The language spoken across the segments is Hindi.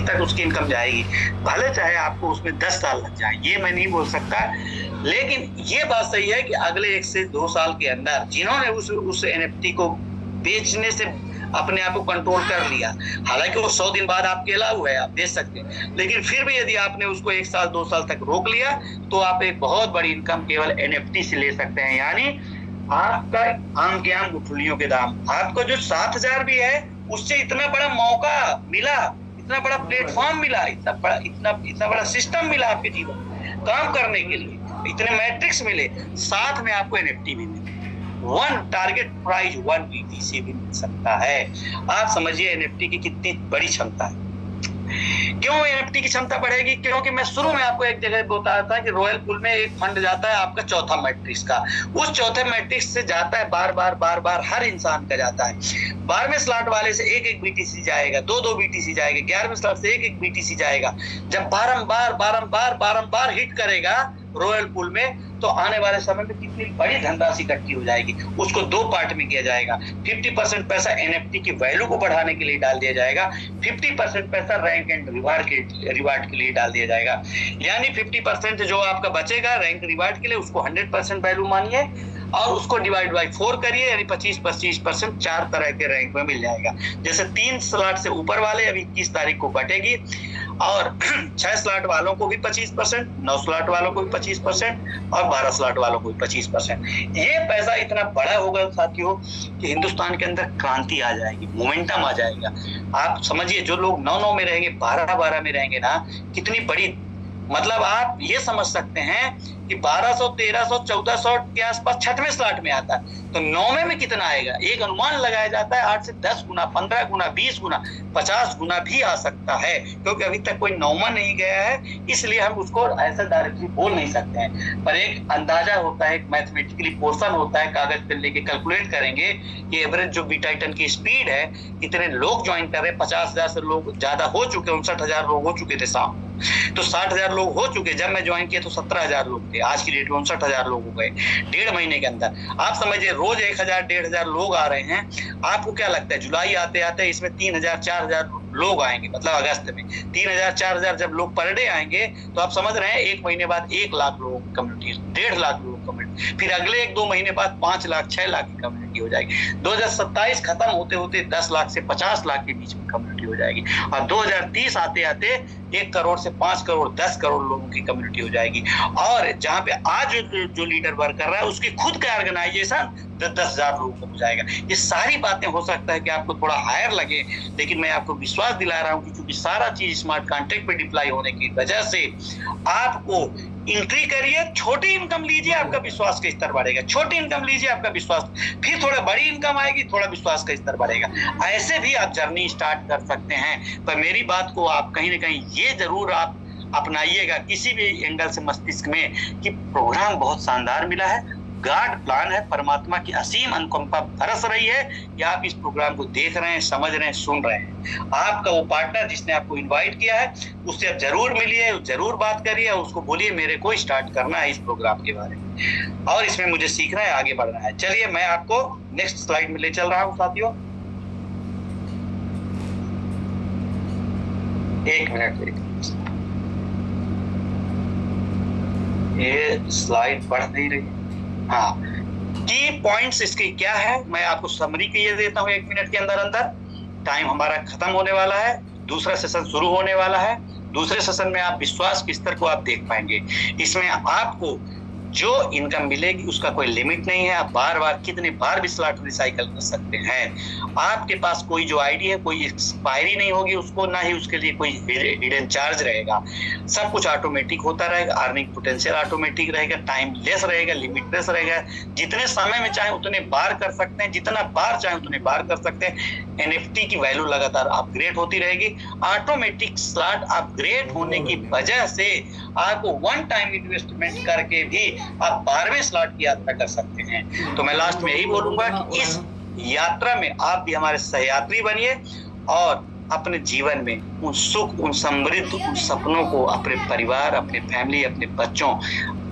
तक उसकी इनकम जाएगी। भले चाहे आपको उसमें 10 साल लग जाए, ये मैं नहीं बोल सकता, लेकिन ये बात सही है कि अगले 1 से 2 साल के अंदर जिन्होंने उस एनएफटी को बेचने से अपने आप को कंट्रोल कर लिया, हालांकि वो 100 दिन बाद आपके अलाउ है, आप बेच सकते हैं, लेकिन फिर भी यदि आपने उसको 1 साल 2 साल तक रोक लिया तो आप एक बहुत बड़ी इनकम केवल एनएफटी से ले सकते हैं। यानी आपका आम के आम गुठलियों के दाम, आपको जो 7,000 भी है उससे इतना बड़ा मौका मिला, इतना बड़ा प्लेटफॉर्म मिला, इतना बड़ा सिस्टम मिला आपके जीवन में काम करने के लिए, इतने मैट्रिक्स मिले, साथ में आपको एनएफटी भी मिले। 1 टारगेट प्राइस 1 बीटीसी भी मिल सकता है। आप समझिए एनएफटी की कितनी बड़ी क्षमता है। क्यों एनएफटी की क्षमता बढ़ेगी? क्योंकि मैं शुरू में आपको एक जगह बताया था कि रॉयल पूल में एक फंड जाता है आपका चौथा मैट्रिक्स का, उस चौथे मैट्रिक्स से जाता है बार बार हर इंसान का जाता है। 12वें स्लॉट वाले से एक बीटीसी जाएगा, 2 बीटीसी जाएगा, 11वें स्लॉट से एक बीटीसी जाएगा। जब बारंबार हिट करेगा रॉयल पूल में, तो आने वाले समय में कितनी बड़ी धनराशि इकट्ठी हो जाएगी। उसको 2 पार्ट में किया जाएगा। 50% पैसा एनएफटी की वैल्यू को बढ़ाने के लिए डाल दिया जाएगा, 50% पैसा रैंक एंड रिवार्ड के लिए डाल दिया जाएगा। यानी 50% जो आपका बचेगा रैंक रिवार्ड के लिए, उसको 100% वैल्यू मानिए और उसको डिवाइड बाय 4 करिए, यानी 25% 4 तरह के रैंक में मिल जाएगा। जैसे 3 स्लॉट से ऊपर वाले अभी 21 तारीख को बटेगी, और 6 स्लॉट वालों को भी 25%, 9 स्लॉट वालों को भी 25% और 12 स्लॉट वालों को भी 25%। ये पैसा इतना बड़ा होगा साथियों कि हिंदुस्तान के अंदर क्रांति आ जाएगी, मोमेंटम आ जाएगा। आप समझिए जो लोग 9 में रहेंगे, 12 में रहेंगे ना, कितनी बड़ी, मतलब आप ये समझ सकते हैं कि 1200, 1300, 1400 के आसपास 6वें स्लॉट में आता है, तो 9वें में कितना आएगा? एक अनुमान लगाया जाता है 8 से 10 गुना, 15 गुना, 20 गुना, 50 गुना भी आ सकता है, क्योंकि अभी तक कोई 9वां नहीं गया है, इसलिए हम उसको ऐसा डायरेक्टली बोल नहीं सकते हैं। पर एक अंदाजा होता है, एक मैथमेटिकली पोर्शन होता है, कागज पे लेके कैलकुलेट करेंगे कि एवरेज जो बीटाइटन की स्पीड है, इतने लोग ज्वाइन कर रहे हैं, 50,000 से लोग ज्यादा हो चुके, 59,000 लोग हो चुके थे शाम, तो 60,000 लोग हो चुके। जब मैं ज्वाइन किया तो 17,000 लोग थे, आज की डेट में 59,000 लोग हो गए 1.5 महीने के अंदर। आप समझिए रोज 1,000 1,500 लोग आ रहे हैं। आपको क्या लगता है जुलाई आते आते इसमें 3,000 4,000 लोग आएंगे, मतलब अगस्त में 3,000 4,000 जब लोग पर डे आएंगे, तो आप समझ रहे हैं 1 महीने बाद 1 लाख लोगों की कम्युनिटी, 1.5 लाख लोगों की कम्युनिटी, फिर अगले 1-2 महीने बाद 5 लाख 6 लाख की कम्युनिटी हो जाएगी। 2027 खत्म होते होते 10 लाख से 50 लाख के बीच में कम्युनिटी हो जाएगी, और 2030 आते आते 1 करोड़ से 5 करोड़ 10 करोड़ लोगों की कम्युनिटी हो जाएगी। और जहां पे आज जो लीडर वर्क कर रहा है उसकी खुद का ऑर्गेनाइजेशन 10,000 लोगों को हो जाएगा। ये सारी बातें हो सकता है कि आपको थोड़ा हायर लगे, लेकिन मैं आपको विश्वास दिला रहा हूं कि चूंकि सारा चीज स्मार्ट कॉन्ट्रैक्ट पे डिप्लॉय होने की वजह से आपको एंट्री करिए, छोटी इनकम लीजिए, आपका विश्वास का स्तर बढ़ेगा। छोटी इनकम लीजिए, आपका विश्वास, फिर थोड़ा बड़ी इनकम आएगी, थोड़ा विश्वास का स्तर बढ़ेगा। ऐसे भी आप जर्नी स्टार्ट कर सकते हैं। पर मेरी बात को आप कहीं ना कहीं ये जरूर आप अपनाइएगा किसी भी एंगल से मस्तिष्क में कि प्रोग्राम बहुत शानदार मिला है, गॉड प्लान है, परमात्मा की असीम अनुकंपा बरस रही है कि आप इस प्रोग्राम को देख रहे हैं, समझ रहे हैं, सुन रहे हैं। आपका वो पार्टनर जिसने आपको इनवाइट किया है उससे आप जरूर मिलिए, जरूर बात करिए, उसको बोलिए मेरे को स्टार्ट करना है इस प्रोग्राम के बारे में, और इसमें मुझे सीखना है, आगे बढ़ना है। चलिए मैं आपको नेक्स्ट स्लाइड में ले चल रहा हूँ साथियों। 1 मिनट, ये स्लाइड बढ़ नहीं रही। हाँ, की पॉइंट्स इसके क्या है मैं आपको समरी के देता हूँ 1 मिनट के अंदर अंदर। टाइम हमारा खत्म होने वाला है, दूसरा सेशन शुरू होने वाला है। दूसरे सेशन में आप विश्वास के स्तर को आप देख पाएंगे। इसमें आपको जो इनकम मिलेगी उसका कोई लिमिट नहीं है, आप बार बार कितने बार भी स्लॉट रिसाइकल कर सकते हैं। आपके पास कोई जो आईडी है कोई एक्सपायरी नहीं होगी उसको, ना ही उसके लिए कोई हिडन चार्ज रहेगा। सब कुछ ऑटोमेटिक होता रहेगा, अर्निंग पोटेंशियल ऑटोमेटिक रहेगा, टाइम लेस रहेगा, लिमिटलेस रहेगा। जितने समय में चाहे उतने बार कर सकते हैं, जितना बार चाहे उतने बार कर सकते हैं। एनएफटी की वैल्यू लगातार अपग्रेड होती रहेगी। ऑटोमेटिक स्लॉट अपग्रेड होने की वजह से आपको 1 टाइम इन्वेस्टमेंट करके भी आप 12वें स्लॉट की यात्रा कर सकते हैं। तो मैं लास्ट में यही बोलूंगा कि इस यात्रा में आप भी हमारे सहयात्री बनिए और अपने जीवन में उन सुख, उन समृद्ध, उन सपनों को अपने परिवार, अपने फैमिली, अपने बच्चों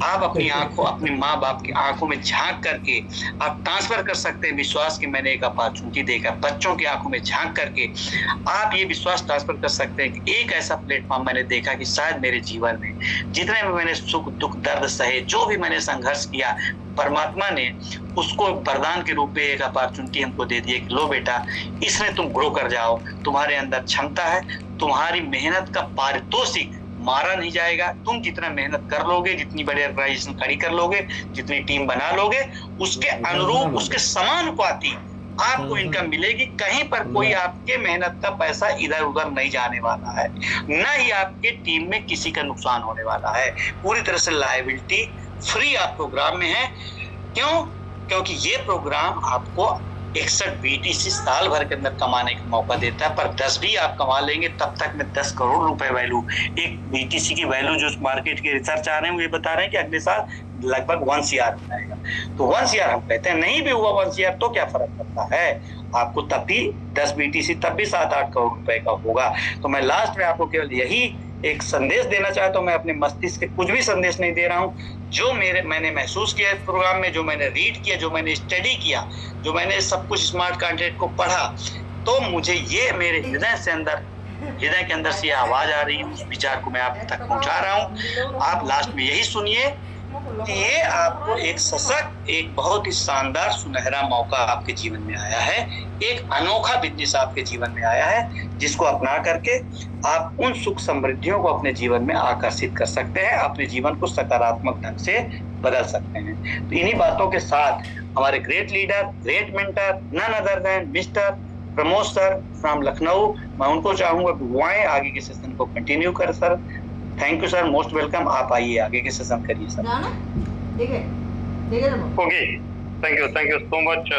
आप अपनी आंखों, अपने माँ बाप की आंखों में झांक करके आप ट्रांसफर कर सकते हैं विश्वास की मैंने एक अपॉर्चुनिटी देखा। बच्चों की आंखों में झांक करके आप ये विश्वास ट्रांसफर कर सकते हैं कि एक ऐसा प्लेटफॉर्म मैंने देखा कि शायद मेरे जीवन में जितने भी मैंने सुख दुख दर्द सहे, जो भी मैंने संघर्ष किया, परमात्मा ने उसको वरदान के रूप में एक अपॉर्चुनिटी हमको दे दी कि लो बेटा, इसमें तुम ग्रो कर जाओ, तुम्हारे अंदर क्षमता है, तुम्हारी मेहनत का पारितोषिक मारा नहीं जाएगा। तुम जितना मेहनत कर लोगे, जितनी बड़ी ऑर्गेनाइजेशन खड़ी कर लोगे, जितनी टीम बना लोगे, उसके अनुरूप, उसके समानुपाती आपको इनकम मिलेगी। कहीं पर कोई आपके मेहनत का पैसा इधर उधर नहीं जाने वाला है, न ही आपके टीम में किसी का नुकसान होने वाला है। पूरी तरह से लायबिलिटी फ्री आप प्रोग्राम में है। क्यों? क्योंकि ये प्रोग्राम आपको 61 बीटीसी साल भर के अंदर कमाने का मौका देता है। पर 10 भी आप कमा लेंगे तब तक में 10 करोड़ रुपए वैल्यू, एक बीटीसी की वैल्यू जो मार्केट के रिसर्च आ रहे हैं वो ये बता रहे हैं कि अगले साल लगभग 1 CR हो जाएगा। तो 1 CR हम कहते हैं, नहीं भी हुआ 1 CR तो क्या फर्क पड़ता है, आपको तब भी 10 बीटीसी तब भी 7-8 करोड़ रुपए का होगा। तो मैं लास्ट में आपको केवल यही एक संदेश देना चाहता हूं। मैं अपने मस्तिष्क के कुछ भी संदेश नहीं दे रहा हूं। जो मैंने महसूस किया इस प्रोग्राम में, जो मैंने रीड किया, जो मैंने स्टडी किया, जो मैंने सब कुछ स्मार्ट कॉन्ट्रैक्ट को पढ़ा, तो मुझे ये मेरे हृदय के अंदर से आवाज आ रही है, उस विचार को मैं आप तक पहुंचा रहा हूं। आप लास्ट में यही सुनिए कि ये आपको एक सशक्त, एक बहुत ही शानदार सुनहरा मौका आपके जीवन में आया है, एक अनोखा बिजनेस आपके जीवन में आया है, जिसको अपना करके आप उन सुख समृद्धियों को अपने जीवन में आकर्षित कर सकते हैं, अपने जीवन को सकारात्मक ढंग से बदल सकते हैं। तो इन्हीं बातों के साथ हमारे great leader, great mentor, none other than mister Pramod sir from Lucknow, मैं उनको चाहूंगा कि वो आए, आगे के सेशन को कंटिन्यू कर sir. Thank you sir, most welcome. आप आइए, आगे के सेशन करिए sir. Okay, thank you so much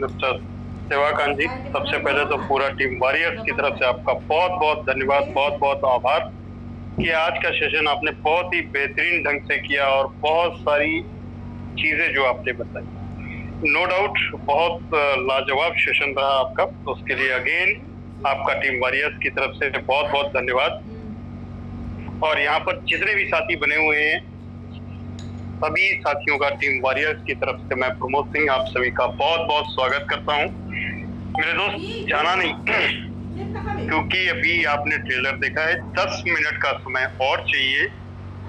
mister Sevakant ji. सबसे पहले तो पूरा टीम वॉरियर्स की तरफ से आपका बहुत बहुत धन्यवाद, बहुत बहुत आभार कि आज का सेशन आपने बहुत ही बेहतरीन ढंग से किया और बहुत सारी चीजें जो आपने बताई, नो डाउट बहुत लाजवाब सेशन रहा आपका। उसके लिए अगेन आपका टीम वॉरियर्स की तरफ से बहुत बहुत धन्यवाद। और यहाँ पर जितने भी साथी बने हुए हैं, सभी साथियों का टीम वॉरियर्स की तरफ से मैं प्रमोद सिंह आप सभी का बहुत बहुत स्वागत करता हूँ। मेरे दोस्त, जाना नहीं क्योंकि अभी आपने ट्रेलर देखा है। 10 मिनट का समय और चाहिए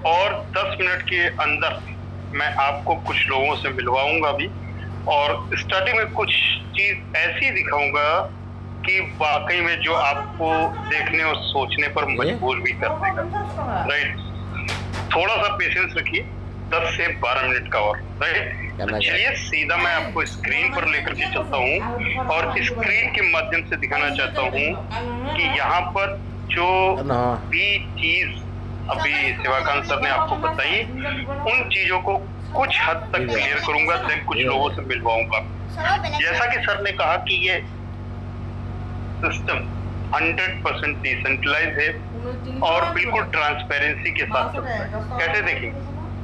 और 10 मिनट के अंदर मैं आपको कुछ लोगों से मिलवाऊंगा भी, और स्टार्टिंग में कुछ चीज ऐसी दिखाऊंगा कि वाकई में जो आपको देखने और सोचने पर मजबूर भी कर देगा। राइट, थोड़ा सा पेशेंस रखिए, 10 से 12 मिनट का और। राइट, तो चलिए सीधा मैं आपको स्क्रीन पर लेकर के चलता हूँ और स्क्रीन के माध्यम से दिखाना चाहता हूँ कि यहाँ पर जो भी चीज अभी सेवाकांत सर ने आपको बताई, उन चीजों को कुछ हद तक क्लियर करूंगा, देन कुछ लोगों से मिलवाऊंगा। जैसा कि सर ने कहा कि ये सिस्टम 100% डिसेंट्रलाइज है और बिल्कुल ट्रांसपेरेंसी के साथ चलता है। कैसे देखेंगे?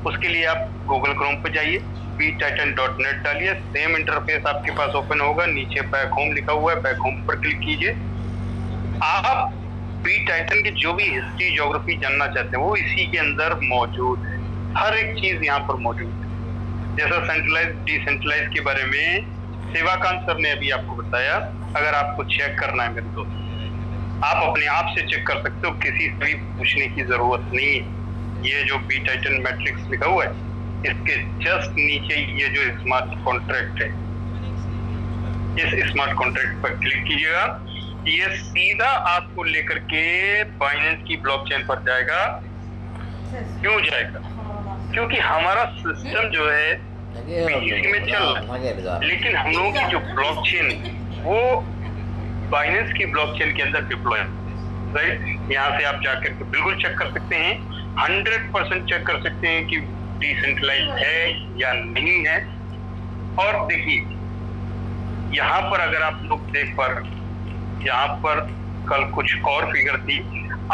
उसके लिए आप गूगल क्रोम पे जाइए, btitan.net डालिए, सेम इंटरफेस आपके पास ओपन होगा। नीचे बैक होम लिखा हुआ है, बैक होम पर क्लिक कीजिए। आप btitan की जो भी हिस्ट्री, ज्योग्राफी जानना चाहते हैं वो इसी के अंदर मौजूद है। हर एक चीज यहाँ पर मौजूद है। जैसा सेंट्रलाइज डिसेंट्रलाइज के बारे में सेवाकांत सर ने अभी आपको बताया, अगर आपको चेक करना है मेरे दोस्त, आप अपने आप से चेक कर सकते हो, किसी से भी पूछने की जरूरत नहीं है। ये जो btitan मैट्रिक्स लिखा हुआ है, इसके जस्ट नीचे ये जो स्मार्ट कॉन्ट्रैक्ट है, इस स्मार्ट कॉन्ट्रैक्ट पर क्लिक कीजिएगा। ये सीधा आपको लेकर के बाइनेंस की ब्लॉकचेन पर जाएगा। क्यों जाएगा? क्योंकि हमारा सिस्टम जो है बीटीसी में चल रहा है, लेकिन हम लोगों की जो ब्लॉकचेन वो बाइनेंस की ब्लॉकचेन के अंदर डिप्लॉय है। राइट, यहाँ से आप जाकर के बिल्कुल चेक कर सकते हैं, 100% चेक कर सकते हैं कि डिसेंट्रलाइज है या नहीं है। और देखिए यहाँ पर अगर आप लोग देख पा रहे, यहाँ पर कल कुछ और फिगर थी,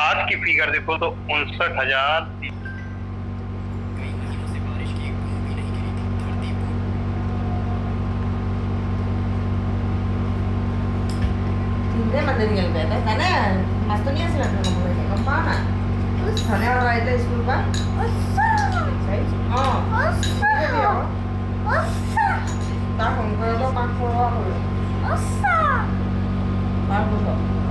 आज की फिगर देखो तो 59,000 material beda karena mas tuh nih hasil apa namanya kemana terus hanya orang itu sekolah 사이즈? 이름이요? 나 공부해도 딱 좋아하고요. 말고서.